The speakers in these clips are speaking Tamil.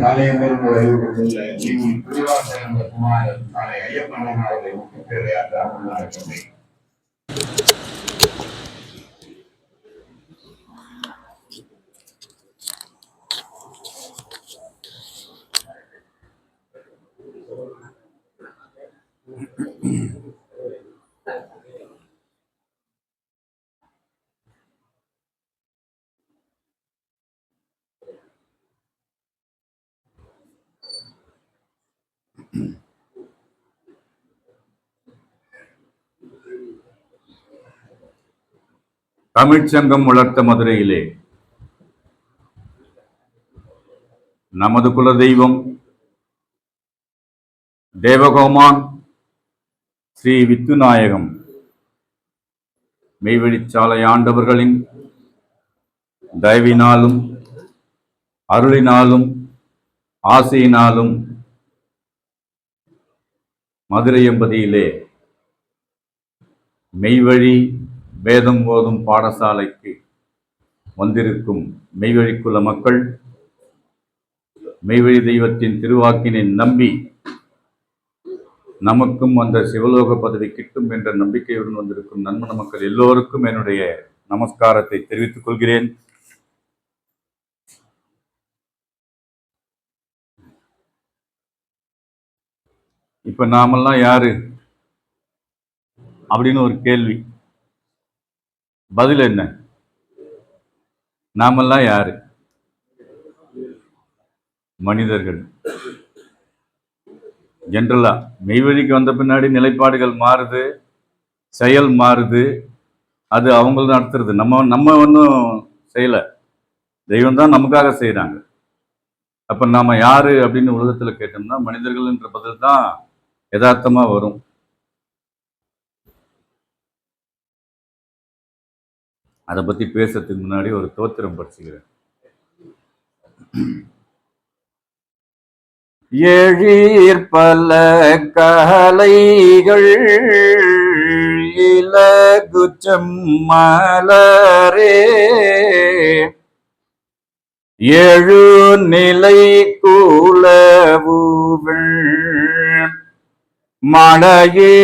தலைமையிலிருந்து வழிபட்டுள்ள திருவாசகம் குமாரன் நாளை ஐயப்பன் அவர்களை முக்கிய தமிழ்ச்சங்கம் வளர்த்த மதுரையிலே நமது குல தெய்வம் தேவகோமான் ஸ்ரீ வித்துநாயகம் மெய்வழிச்சாலை ஆண்டவர்களின் தயவினாலும் அருளினாலும் ஆசையினாலும் மதுரை எம்பதியிலே மெய்வழி வேதம் போதும் பாடசாலைக்கு வந்திருக்கும் மெய்வழிக்குள்ள மக்கள் மெய்வழி தெய்வத்தின் திருவாக்கினை நம்பி நமக்கும் அந்த சிவலோக பதவி கிட்டும் என்ற நம்பிக்கையுடன் வந்திருக்கும் நன்மன மக்கள் எல்லோருக்கும் என்னுடைய நமஸ்காரத்தை தெரிவித்துக் கொள்கிறேன். இப்ப நாமெல்லாம் யாரு அப்படின்னு ஒரு கேள்வி. பதில் என்ன? நாமெல்லாம் யாரு? மனிதர்கள். ஜென்ரலா மெய்வழிக்கு வந்த பின்னாடி நிலைப்பாடுகள் மாறுது, செயல் மாறுது. அது அவங்க நடத்துறது, நம்ம ஒன்றும் செய்யல, தெய்வம் தான் நமக்காக செய்யறாங்க. அப்ப நாம யாரு அப்படின்னு உலகத்துல கேட்டோம்னா மனிதர்கள் என்ற பதில் தான் யதார்த்தமா வரும். அதை பத்தி பேசுறதுக்கு முன்னாடி ஒரு தோத்திரம் படிச்சுக்கிறேன். எழிற் பல கலைகள் இலகுச்சம் மலரே எழு நிலை கூலவுகள் மழையே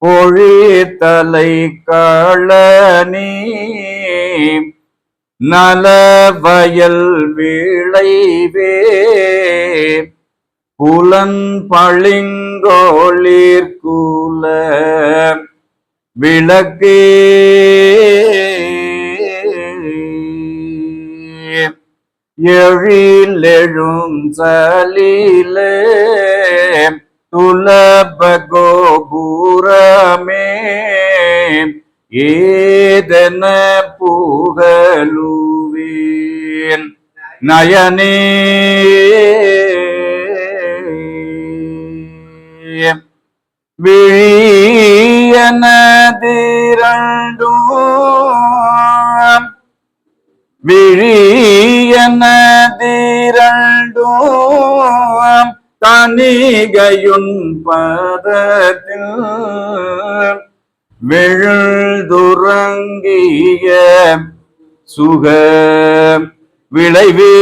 பொழித்தலை களனி நலவயல் விளைவே புலன் பளிங்கோளிர்கூல விளக்கே எழிலெழும் சலிலே துலப கோபுரமே ஏதன புகழுவேன் நயனே விழியனதிரண்டும் தனிகையுன் பதத்தில் விழுதுறங்கிய சுக விளைவே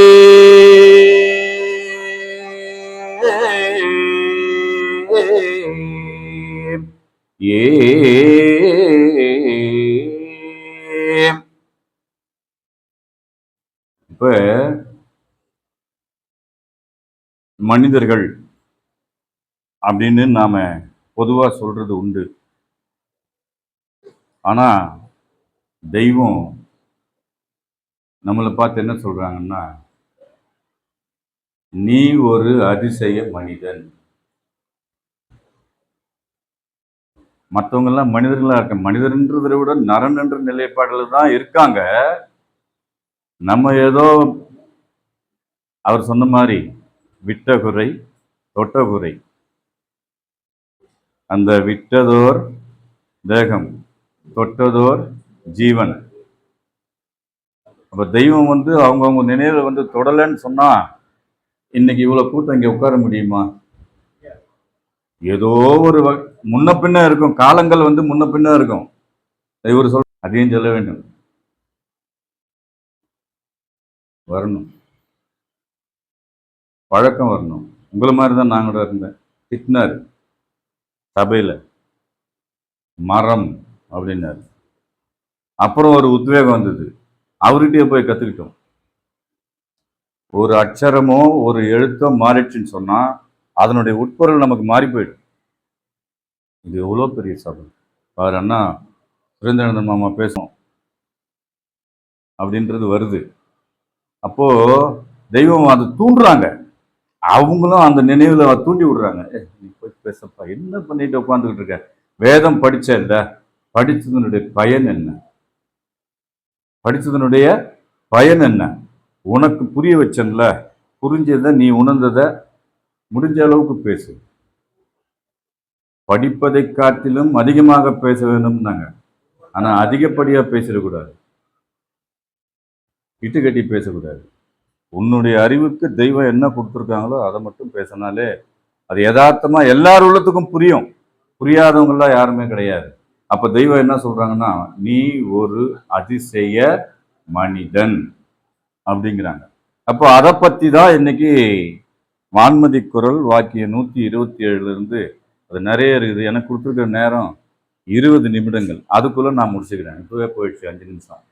இப்ப மனிதர்கள் அப்படின்னு நாம பொதுவா சொல்றது உண்டு. ஆனா தெய்வம் நம்மளை பார்த்து என்ன சொல்றாங்கன்னா, நீ ஒரு அதிசய மனிதன். மற்றவங்க எல்லாம் மனிதர்களா இருக்க, மனிதர்ன்றதை விட நரன் என்ற நிலைப்பாடுல தான் இருக்காங்க. நம்ம ஏதோ அவர் சொன்ன மாதிரி விட்ட குறை தொட்ட குறை. அந்த விட்டதோர் தேகம், தொட்டதோர் ஜீவன். அப்ப தெய்வம் அவங்கவுங்க நினைவுல தொடலன்னு சொன்னா இன்னைக்கு இவ்வளவு கூட்டம் இங்க உட்கார முடியுமா? ஏதோ ஒரு முன்ன பின்ன இருக்கும், காலங்கள் முன்ன பின்ன இருக்கும். இவர் சொல் அதையும் சொல்ல வேண்டும், வரணும், பழக்கம் வரணும். உங்களை மாதிரி தான் நான் கூட இருந்தேன். திட்டினார் சபையில், மரம் அப்படின்னாரு. அப்புறம் ஒரு உத்வேகம் வந்தது, அவர்கிட்டயே போய் கற்றுக்கிட்டோம். ஒரு அக்ஷரமோ ஒரு எழுத்தோ மாறிடுச்சுன்னு சொன்னால் அதனுடைய உட்பொருள் நமக்கு மாறி போயிடும். இது எவ்வளோ பெரிய சபை. அவர் அண்ணா சுரேந்திரநாதன் மாமா பேசும் அப்படின்றது வருது. அப்போது தெய்வம் அதை தூண்டுறாங்க, அவங்களும் அந்த நினைவில் தூண்டி விடுறாங்க. நீ போய் பேசப்பா, என்ன பண்ணிட்டு உட்காந்துக்கிட்டு இருக்க, வேதம் படிச்ச இல்லை, படித்ததனுடைய பயன் என்ன, படித்ததனுடைய பயன் என்ன, உனக்கு புரிய வச்சன்ல, புரிஞ்சதை நீ உணர்ந்ததை முடிஞ்ச அளவுக்கு பேசு, படிப்பதை காட்டிலும் அதிகமாக பேச வேணும்னாங்க. ஆனால் அதிகப்படியாக பேசிடக்கூடாது, இட்டு கட்டி பேசக்கூடாது. உன்னுடைய அறிவுக்கு தெய்வம் என்ன கொடுத்துருக்காங்களோ அதை மட்டும் பேசினாலே அது யதார்த்தமா எல்லார் உள்ளத்துக்கும் புரியும். புரியாதவங்களாம் யாருமே கிடையாது. அப்ப தெய்வம் என்ன சொல்றாங்கன்னா, நீ ஒரு அதிசய மனிதன் அப்படிங்கிறாங்க. அப்போ அதை பத்தி தான் இன்னைக்கு வான்மதி குரல் வாக்கியம் 127 இருந்து அது நிறைய இருக்குது. எனக்கு கொடுத்துருக்கிற நேரம் 20 நிமிடங்கள், அதுக்குள்ள நான் முடிச்சுக்கிறேன். இப்பவே போயிடுச்சு 5 நிமிஷம்.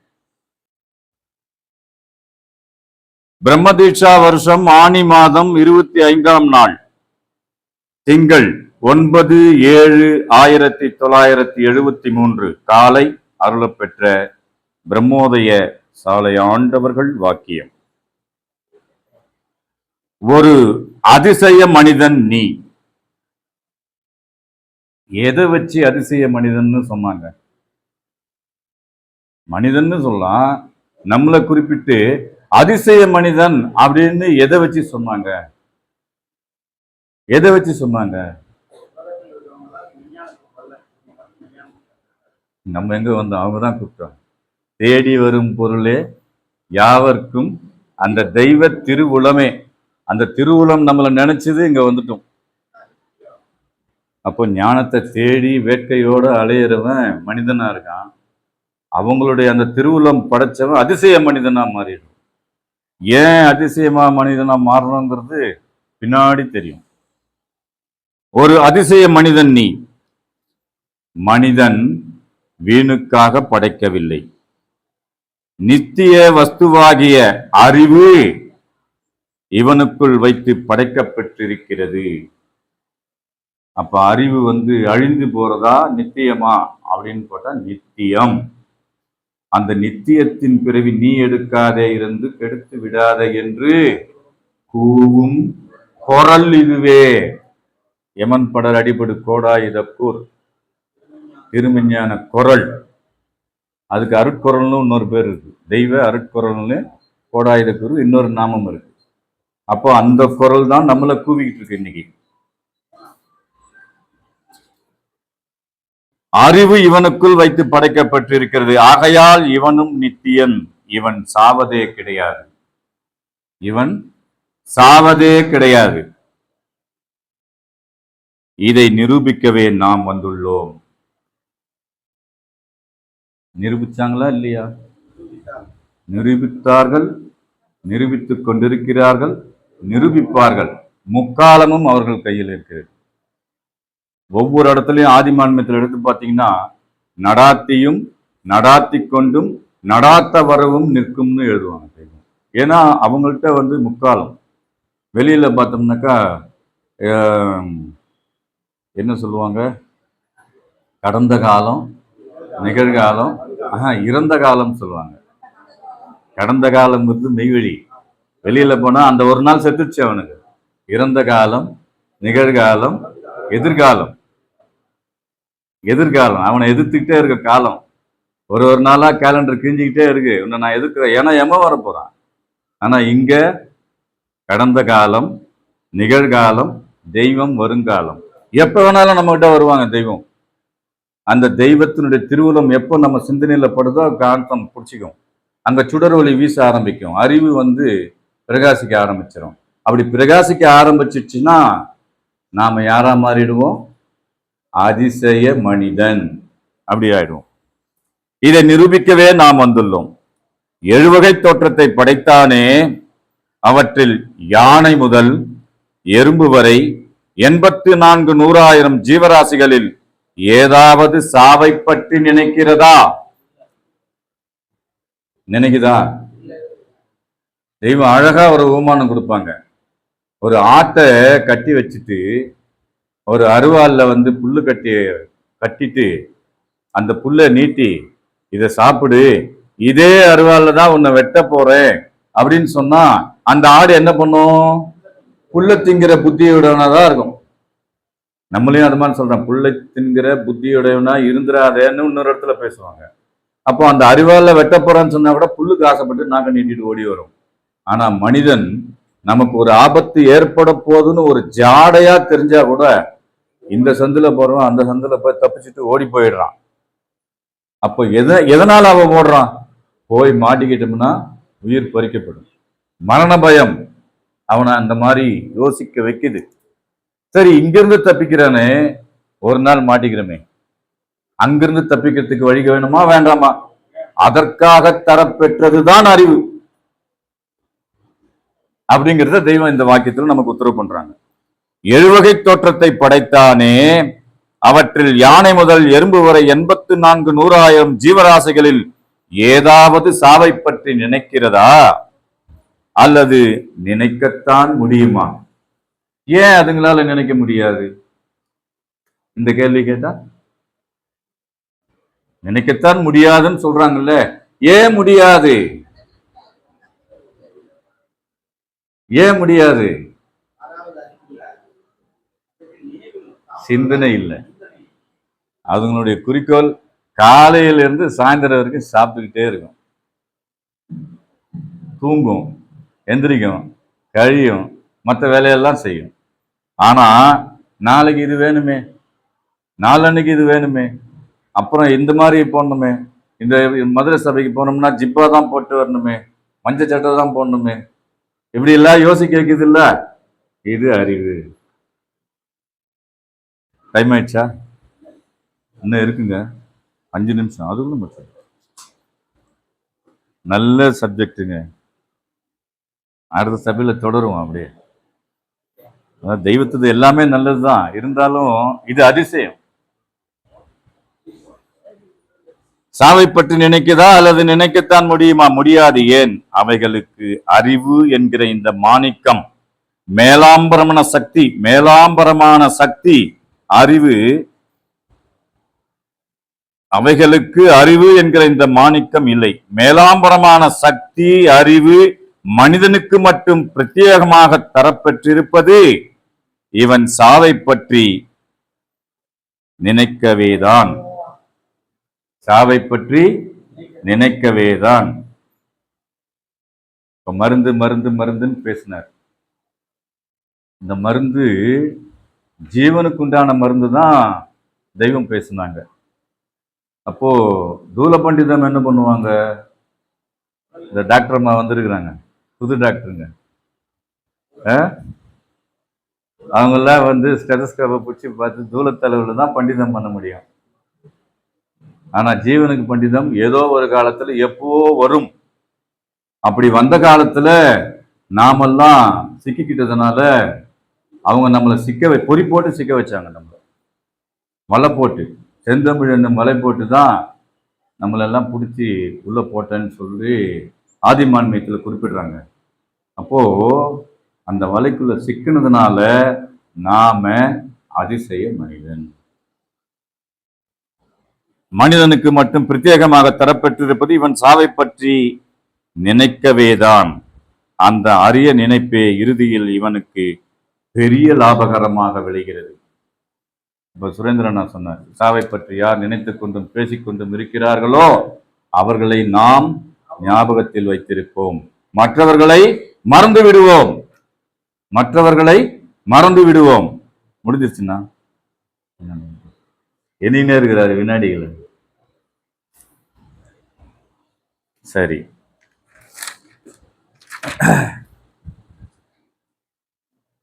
பிரம்மதீட்சா வருஷம் ஆனி மாதம் 25ஆம் நாள் திங்கள் 9/7/1973 காலை அருளப்பெற்ற பிரம்மோதய சாலை ஆண்டவர்கள் வாக்கியம். ஒரு அதிசய மனிதன் நீ. எதை வச்சு அதிசய மனிதன்னு சொன்னாங்க? மனிதன்னு சொல்லலாம், நம்மளை குறிப்பிட்டு அதிசய மனிதன் அப்படின்னு எதை வச்சு சொன்னாங்க? எதை வச்சு சொன்னாங்க? நம்ம எங்க வந்தோம்? அவங்க தான் கூப்பிட்டோம். தேடி வரும் பொருளே யாவர்க்கும் அந்த தெய்வ திருவுளமே, அந்த திருவுளம் நம்மளை நினைச்சது இங்க வந்துட்டோம். அப்போ ஞானத்தை தேடி வேட்கையோட அலையிறவன் மனிதனா இருக்கான். அவங்களுடைய அந்த திருவுளம் படைச்சவன் அதிசய மனிதனா மாறிடும். ஏன் அதிசயமா மனிதனா மாறணுங்கிறது பின்னாடி தெரியும். ஒரு அதிசய மனிதன் நீ. மனிதன் வீணுக்காக படைக்கவில்லை, நித்திய வஸ்துவாகிய அறிவு இவனுக்குள் வைத்து படைக்கப்பட்டிருக்கிறது. அப்ப அறிவு அழிந்து போறதா நித்தியமா அப்படின்னு போட்டா நித்தியம். அந்த நித்தியத்தின் பிறவி நீ எடுக்காதே இருந்து கெடுத்து விடாதே என்று கூவும் குரல் இதுவே. யமன் படர் அடிபடு கோடாயுதக்கூர் திருமெஞ்ஞான குரல். அதுக்கு அருட்குரல்னு இன்னொரு பேர் இருக்கு. தெய்வ அருட்குரல்னு கோடாயுதக்கூர் இன்னொரு நாமம் இருக்கு. அப்போ அந்த குரல் தான் நம்மளை கூவிக்கிட்டு இருக்கு இன்னைக்கு. அறிவு இவனுக்குள் வைத்து படைக்கப்பட்டிருக்கிறது, ஆகையால் இவனும் நித்தியன், இவன் சாவதே கிடையாது, இவன் சாவதே கிடையாது. இதை நிரூபிக்கவே நாம் வந்துள்ளோம். நிரூபிச்சாங்களா இல்லையா? நிரூபித்தார்கள், நிரூபித்துக் கொண்டிருக்கிறார்கள், நிரூபிப்பார்கள். முக்காலமும் அவர்கள் கையில் இருக்கிறது. ஒவ்வொரு இடத்துலையும் ஆதிமான்மத்தில் எடுத்து பார்த்தீங்கன்னா, நடாத்தியும் நடாத்தி கொண்டும் நடாத்த வரவும் நிற்கும்னு எழுதுவாங்க. ஏன்னா அவங்கள்ட்ட முக்காலம். வெளியில பார்த்தோம்னாக்கா என்ன சொல்லுவாங்க, கடந்த காலம், நிகழ்காலம், இறந்த காலம் சொல்லுவாங்க. கடந்த காலம் மெய்வெளி. வெளியில போனா அந்த ஒரு நாள் செத்துச்சு அவனுக்கு. இறந்த காலம், நிகழ்காலம், எதிர்காலம். எதிர்காலம் அவனை எதிர்த்துக்கிட்டே இருக்க காலம். ஒரு நாளா கேலண்டர் கிழிஞ்சிக்கிட்டே இருக்கு, உன்னை நான் எதிர்க்கிறேன், ஏன்னா எம வர போறான். ஆனா இங்க கடந்த காலம், நிகழ்காலம், தெய்வம், வருங்காலம். எப்ப வேணாலும் நம்ம கிட்ட வருவாங்க தெய்வம். அந்த தெய்வத்தினுடைய திருவுளம் எப்போ நம்ம சிந்தனையில படுதோ காந்தம் பிடிச்சிக்கும். அங்க சுடர் ஒளி வீச ஆரம்பிக்கும். அறிவு பிரகாசிக்க ஆரம்பிச்சிடும். அப்படி பிரகாசிக்க ஆரம்பிச்சிச்சுன்னா நாம யாரா மாறிடுவோம்? அதிசய மனிதன் அப்படி ஆயிடுவோம். இதை நிரூபிக்கவே நாம் வந்துள்ளோம். 7 வகை தோற்றத்தை படைத்தானே, அவற்றில் யானை முதல் எறும்பு வரை 84 100,000 ஜீவராசிகளில் ஏதாவது சாவை பற்றி நினைக்கிறதா? நினைக்குதா? தெய்வம் அழகா ஒரு உமானம் கொடுப்பாங்க. ஒரு ஆட்டை கட்டி வச்சுட்டு ஒரு அருவாள்ல புல்லு கட்டிட்டு அந்த புல்லை நீட்டி இதை சாப்பிடு, இதே அருவாள்ல தான் உன்னை வெட்ட போறேன் அப்படின்னு சொன்னா அந்த ஆடு என்ன பண்ணும்? புல்லை திங்கிற புத்தியுடனதான் இருக்கும். நம்மளையும் அது மாதிரி சொல்றோம், புல்லை தின்கிற புத்தியுடையவனா இருந்துராதேன்னு இன்னொரு இடத்துல பேசுவாங்க. அப்போ அந்த அருவாள்ல வெட்ட போறேன்னு சொன்னா கூட புல்லுக்கு ஆசைப்பட்டு நாக்க நீட்டிட்டு ஓடி வரும். ஆனா மனிதன் நமக்கு ஒரு ஆபத்து ஏற்பட போதுன்னு ஒரு ஜாடையா தெரிஞ்சா கூட இந்த சந்துல போறவன் அந்த சந்துல போய் தப்பிச்சுட்டு ஓடி போயிடுறான். அப்போ எதனால அவன் ஓடுறான்? போய் மாட்டிக்கிட்டோம்னா உயிர் பறிக்கப்படும். மரண பயம் அவனை அந்த மாதிரி யோசிக்க வைக்குது. சரி, இங்கிருந்து தப்பிக்கிறானே, ஒரு நாள் மாட்டிக்கிறோமே, அங்கிருந்து தப்பிக்கிறதுக்கு வழி வேணுமா வேண்டாமா? அதற்காக தரப்பெற்றதுதான் அறிவு அப்படிங்கிறத தெய்வம் இந்த வாக்கியத்தில் நமக்கு உத்தரவு பண்றாங்க. 7 வகை தோற்றத்தை படைத்தானே, அவற்றில் யானை முதல் எறும்பு வரை 84 100,000 ஜீவராசிகளில் ஏதாவது சாவை பற்றி நினைக்கிறதா அல்லது நினைக்கத்தான் முடியுமா? ஏன் அதுங்களால நினைக்க முடியாது? இந்த கேள்வி கேட்டா நினைக்கத்தான் முடியாதுன்னு சொல்றாங்கல்ல, ஏன் முடியாது? ஏன் முடியாது? சிந்தனை இல்லை. அதுங்களுடைய குறிக்கோள் காலையில இருந்து சாயந்தரம் வரைக்கும் சாப்பிட்டுக்கிட்டே இருக்கும், தூங்கும், எந்திரிக்கும், கழியும், மற்ற வேலையெல்லாம் செய்யும். ஆனா நாளைக்கு இது வேணுமே, நாளன்னைக்கு இது வேணுமே, அப்புறம் இந்த மாதிரி போடணுமே, இந்த மதுரை சபைக்கு போனோம்னா ஜிப்பா தான் போட்டு வரணுமே, மஞ்சள் சட்டை தான் போடணுமே, இப்படி எல்லாம் யோசிக்க வைக்குது இல்ல. இது அறிவு. டைம் ஆயிடுச்சா? இன்னும் இருக்குங்க, 5 நிமிஷம். அதுக்குள்ள மட்டும் நல்ல சப்ஜெக்டுங்க. அடுத்த சபையில தொடரும். அப்படியே தெய்வத்துது எல்லாமே நல்லதுதான், இருந்தாலும் இது அதிசயம். சாவை பற்றி நினைக்குதா அல்லது நினைக்கத்தான் முடியுமா? முடியாது. ஏன்? அவைகளுக்கு அறிவு என்கிற இந்த மாணிக்கம், மேலாம்பரமான சக்தி அறிவு, அவைகளுக்கு அறிவு என்கிற இந்த மாணிக்கம் இல்லை. மேலாம்பரமான சக்தி அறிவு மனிதனுக்கு மட்டும் பிரத்யேகமாக தரப்பெற்றிருப்பது இவன் சாவை பற்றி நினைக்கவேதான். சாவை பற்றி நினைக்கவேதான். மருந்து மருந்து மருந்துன்னு பேசினார். இந்த மருந்து ஜீவனுக்கு உண்டான மருந்து தான் தெய்வம் பேசினாங்க. அப்போ தூல பண்டிதம் என்ன பண்ணுவாங்க? இந்த டாக்டர் அம்மா வந்திருக்கிறாங்க, புது டாக்டருங்க, அவங்கெல்லாம் ஸ்டெதஸ்கோப்பை பிடிச்சி பார்த்து தூளத்தளவில் தான் பண்டிதம் பண்ண முடியும். ஆனா ஜீவனுக்கு பண்டிதம் ஏதோ ஒரு காலத்துல எப்போ வரும். அப்படி வந்த காலத்துல நாமெல்லாம் சிக்கிக்கிட்டதுனால அவங்க நம்மளை பொறி போட்டு சிக்க வச்சாங்க. நம்மளை மலை போட்டு, செந்தமிழ் என்னும் மலை போட்டு தான் நம்மளெல்லாம் பிடிச்சி உள்ள போட்டேன்னு சொல்லி ஆதிமான்மியத்தில் குறிப்பிடுறாங்க. அப்போ அந்த வலைக்குள்ள சிக்கினதுனால நாம அதிசய மனிதனுக்கு மட்டும் பிரத்யேகமாக தரப்பெற்றிருப்பது இவன் சாவை பற்றி நினைக்கவேதான். அந்த அரிய நினைப்பே இறுதியில் இவனுக்கு பெரிய லாபகரமாக விளைகிறது. இப்ப சுரேந்திரன் சொன்னார், சாவை பற்றி யார் நினைத்துக் கொண்டும் பேசிக்கொண்டும் இருக்கிறார்களோ அவர்களை நாம் ஞாபகத்தில் வைத்திருப்போம், மற்றவர்களை மறந்து விடுவோம். முடிஞ்சிருச்சுன்னா எண்ணினே இருக்கிறாரு வினாடிகள். சரி,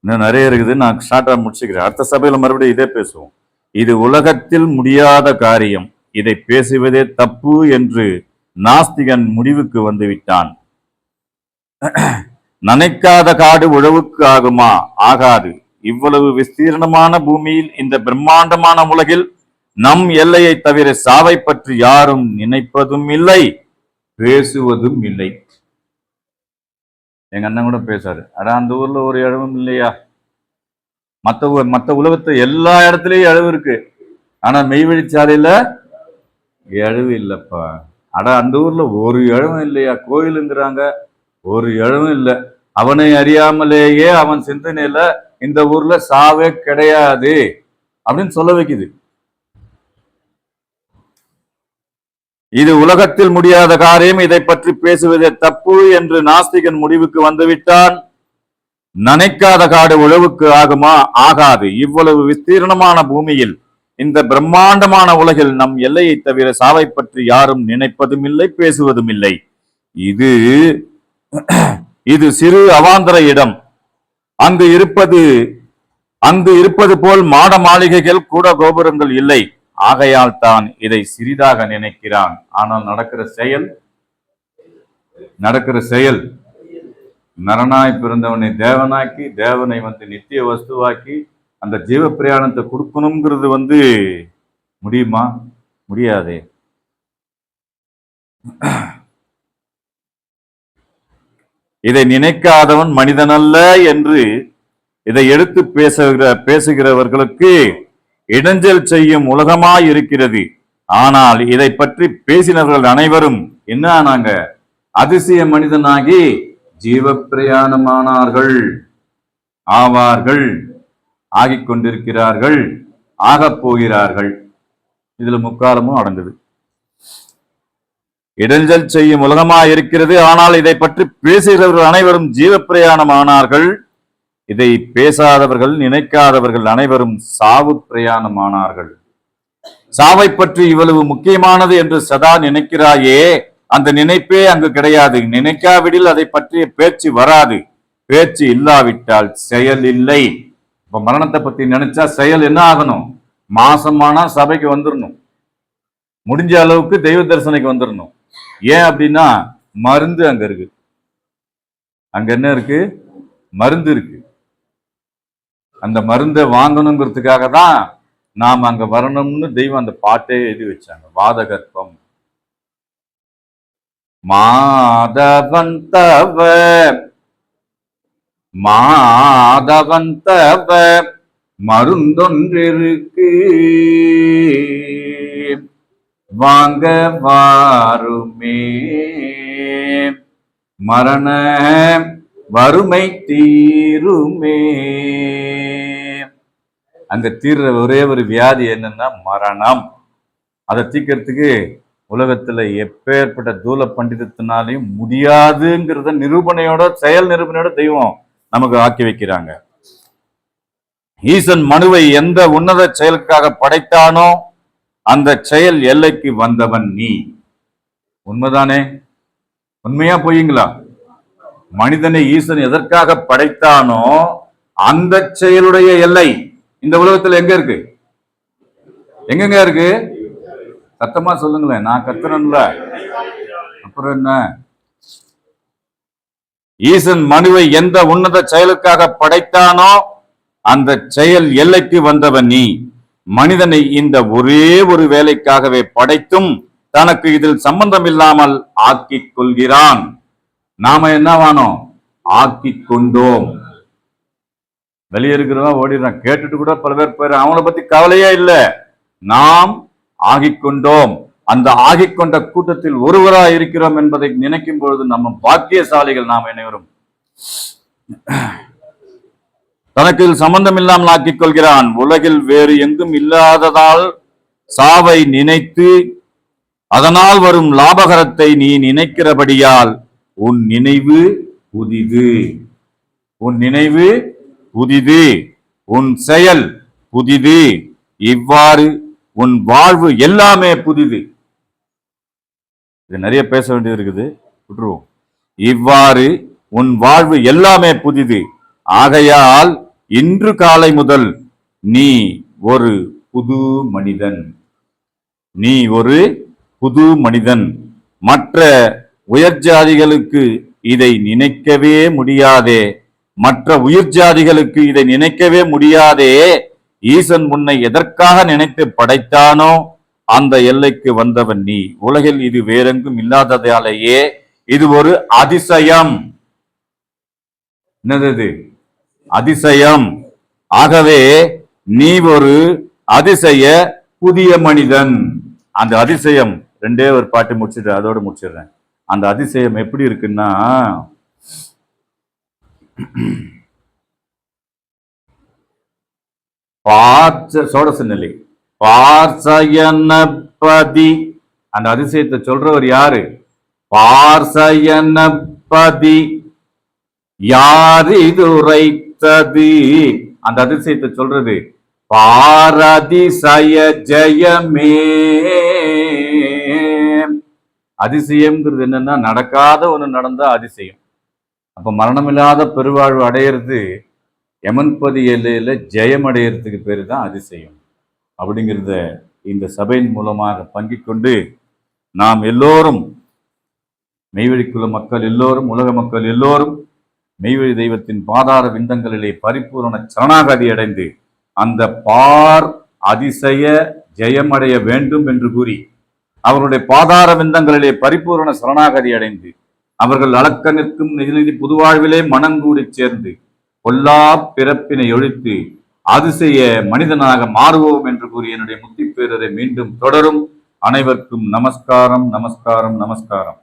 இன்னும் நிறைய இருக்குது, நான் ஷார்ட்டா முடிச்சுக்கிறேன். அடுத்த சபையில மறுபடியும் இதே பேசுவோம். இது உலகத்தில் முடியாத காரியம், இதை பேசுவதே தப்பு என்று நாஸ்திகன் முடிவுக்கு வந்துவிட்டான். நனைக்காத காடு உழவுக்கு ஆகுமா? ஆகாது. இவ்வளவு விஸ்தீர்ணமான பூமியில், இந்த பிரம்மாண்டமான உலகில் நம் எல்லையை தவிர சாவை பற்றி யாரும் நினைப்பதும் இல்லை, பேசுவதும் இல்லை. எங்க அண்ணன் கூட பேசாரு, அட அந்த ஊர்ல ஒரு இடமும் இல்லையா? மற்ற உலகத்தை எல்லா இடத்துலயும் இழவு இருக்கு, ஆனா மெய்வழிச்சாலையில இழவு இல்லப்பா. அட அந்த ஊர்ல ஒரு இழவும் இல்லையா? கோயிலுங்கிறாங்க, ஒரு இழவும் இல்லை. அவனை அறியாமலேயே அவன் சிந்தனையில இந்த ஊர்ல சாவே கிடையாது அப்படின்னு சொல்ல வைக்குது. இது உலகத்தில் முடியாத காரியம், இதை பற்றி பேசுவதே தப்பு என்று நாஸ்திகன் முடிவுக்கு வந்துவிட்டான். நனைக்காத காடு உழவுக்கு ஆகுமா? ஆகாது. இவ்வளவு விஸ்தீர்ணமான பூமியில், இந்த பிரம்மாண்டமான உலகில் நம் எல்லையை தவிர சாவை பற்றி யாரும் நினைப்பதும் இல்லை, பேசுவதும் இல்லை. இது சிறு அவாந்தர இடம். அங்கு இருப்பது போல் மாட மாளிகைகள் கூட கோபுரங்கள் இல்லை. ஆகையால் தான் இதை சிறிதாக நினைக்கிறான். ஆனால் நடக்கிற செயல் நரனாய் பிறந்தவனை தேவனாக்கி, தேவனை நித்திய வஸ்துவாக்கி அந்த ஜீவ பிரயாணத்தை கொடுக்கணுங்கிறது முடியுமா? முடியாதே. இதை நினைக்காதவன் மனிதனல்ல என்று இதை எடுத்து பேசுகிறவர்களுக்கு இடைஞ்சல் செய்யும் உலகமாய் இருக்கிறது. ஆனால் இதை பற்றி பேசினவர்கள் அனைவரும் என்ன ஆனாங்க? அதிசய மனிதனாகி ஜீவ பிரயாணமானார்கள், ஆவார்கள், ஆகிக் கொண்டிருக்கிறார்கள், ஆகப் போகிறார்கள். இதுல முக்காலமும் அடங்குது. இடைஞ்சல் செய்யும் உலகமாய் இருக்கிறது. ஆனால் இதை பற்றி பேசுகிறவர்கள் அனைவரும் ஜீவ பிரயாணம் ஆனார்கள். இதை பேசாதவர்கள், நினைக்காதவர்கள் அனைவரும் சாவு பிரயாணம் ஆனார்கள். சாவை பற்றி இவ்வளவு முக்கியமானது என்று சதா நினைக்கிறாயே, அந்த நினைப்பே அங்கு கிடையாது. நினைக்காவிடில் அதை பற்றிய பேச்சு வராது. பேச்சு இல்லாவிட்டால் செயல் இல்லை. இப்ப மரணத்தை பத்தி நினைச்சா செயல் என்ன ஆகணும்? மாசமானா சபைக்கு வந்துடணும், முடிஞ்ச அளவுக்கு தெய்வ தரிசனைக்கு வந்துடணும். ஏன் அப்படின்னா மருந்து அங்க இருக்கு. அங்க என்ன இருக்கு? மருந்து இருக்கு. அந்த மருந்தை வாங்கணுங்கிறதுக்காக தான் நாம் அங்க வரணும்னு தெய்வம் அந்த பாட்டே எழுதி வச்சாங்க. வாதகற்பம் மாதவன் தவ மருந்தொன்றிருக்கு, வாங்க வாருமே, மரண வறுமை தீருமே. அங்க தீர்ற ஒரே ஒரு வியாதி என்னன்னா மரணம். அதை தீர்க்கறதுக்கு உலகத்துல எப்பேற்பட்ட தூல பண்டிதத்தினாலையும் முடியாதுங்கிறத செயல் நிரூபணையோட தெய்வம் நமக்கு ஆக்கி வைக்கிறாங்க. ஈசன் மனுவை எந்த உன்னத செயலுக்காக படைத்தானோ அந்த செயல் எல்லைக்கு வந்தவன் நீ. உண்மைதானே? உண்மையா பொய்யுங்களா? மனிதனை ஈசன் எதற்காக படைத்தானோ அந்த செயலுடைய எல்லை இந்த உலகத்துல எங்க இருக்கு? எங்கெங்க இருக்கு? சத்தமா சொல்லுங்களேன், நான் கத்துறேன்ல. அப்புறம் என்ன? ஈசன் மனுவை எந்த உன்னத செயலுக்காக படைத்தானோ அந்த செயல் எல்லைக்கு வந்தவன் நீ. மனிதனை இந்த ஒரே ஒரு வேலைக்காகவே படைத்தும் தனக்கு இதில் சம்பந்தம் இல்லாமல் ஆக்கிக் கொள்கிறான். நாம என்னவானோம்? ஆக்கிக் கொண்டோம். வெளியே இருக்கிறவன் ஓடிடுறான், கேட்டுட்டு கூட பல பேர் போயிடும், அவனை பத்தி கவலையே இல்லை. நாம் ஆகிக்கொண்டோம். அந்த ஆகிக்கொண்ட கூட்டத்தில் ஒருவராய் இருக்கிறோம் என்பதை நினைக்கும் பொழுது நம்ம பாக்கியசாலிகள். நாம் அனைவரும் தனக்கு சம்பந்தம் இல்லாமல் ஆக்கிக் கொள்கிறான். உலகில் வேறு எங்கும் இல்லாததால் சாவை நினைத்து அதனால் வரும் லாபகரத்தை நீ நினைக்கிறபடியால் உன் நினைவு புதிது, உன் நினைவு புதிது, உன் செயல் புதிது. இவ்வாறு உன் வாழ்வு எல்லாமே புதிது. இது நிறைய பேச வேண்டியது இருக்குது, விட்டுருவோம். இவ்வாறு உன் வாழ்வு எல்லாமே புதிது. ஆகையால் இன்று காலை முதல் நீ ஒரு புது மனிதன். நீ ஒரு புது மனிதன். மற்ற உயர் ஜாதிகளுக்கு இதை நினைக்கவே முடியாதே. மற்ற உயிர் ஜாதிகளுக்கு இதை நினைக்கவே முடியாதே. ஈசன் உன்னை எதற்காக நினைத்து படைத்தானோ அந்த எல்லைக்கு வந்தவன் நீ. உலகில் இது வேறெங்கும் இல்லாததாலேயே இது ஒரு அதிசயம். என்னது? அதிசயம். ஆகவே நீ ஒரு அதிசய புதிய மனிதன். அந்த அதிசயம் ரெண்டே ஒரு பாட்டு முடிச்சுட்டு அதோட முடிச்சிடுறேன். அந்த அதிசயம் எப்படி இருக்குன்னா, சோடசநிலை பார்சயனபதி. அந்த அதிசயத்தை சொல்றவர் யாரு? பார்சயனபதி யாரிதுரைத்தது. அந்த அதிசயத்தை சொல்றது பாரதிசய ஜெயமே. அதிசயம்ங்கிறது என்னன்னா, நடக்காத ஒண்ணு நடந்தா அதிசயம். அப்ப மரணமில்லாத பெருவாழ்வு அடையிறது, யமன்பதி எல்லையில ஜெயம் அடையிறதுக்கு பேரு தான் அதிசயம். அப்படிங்கிறத இந்த சபையின் மூலமாக பங்கிக்கொண்டு நாம் எல்லோரும், மெய்வழிக்குள்ள மக்கள் எல்லோரும், உலக மக்கள் எல்லோரும் மெய்வழி தெய்வத்தின் பாதார விந்தங்களிலே பரிபூரண சரணாகதி அடைந்து அந்த பார் அதிசய ஜெயமடைய வேண்டும் என்று கூறி, அவருடைய பாதார விந்தங்களிலே பரிபூரண சரணாகதி அடைந்து அவர்கள் அளக்க நிற்கும் நிதி புதுவாழ்விலே மனங்கூடி சேர்ந்து கொல்லா பிறப்பினை ஒழித்து அதிசய மனிதனாக மாறுவோம் என்று கூறி என்னுடைய முத்திப்பேரரை மீண்டும் தொடரும். அனைவருக்கும் நமஸ்காரம், நமஸ்காரம், நமஸ்காரம்.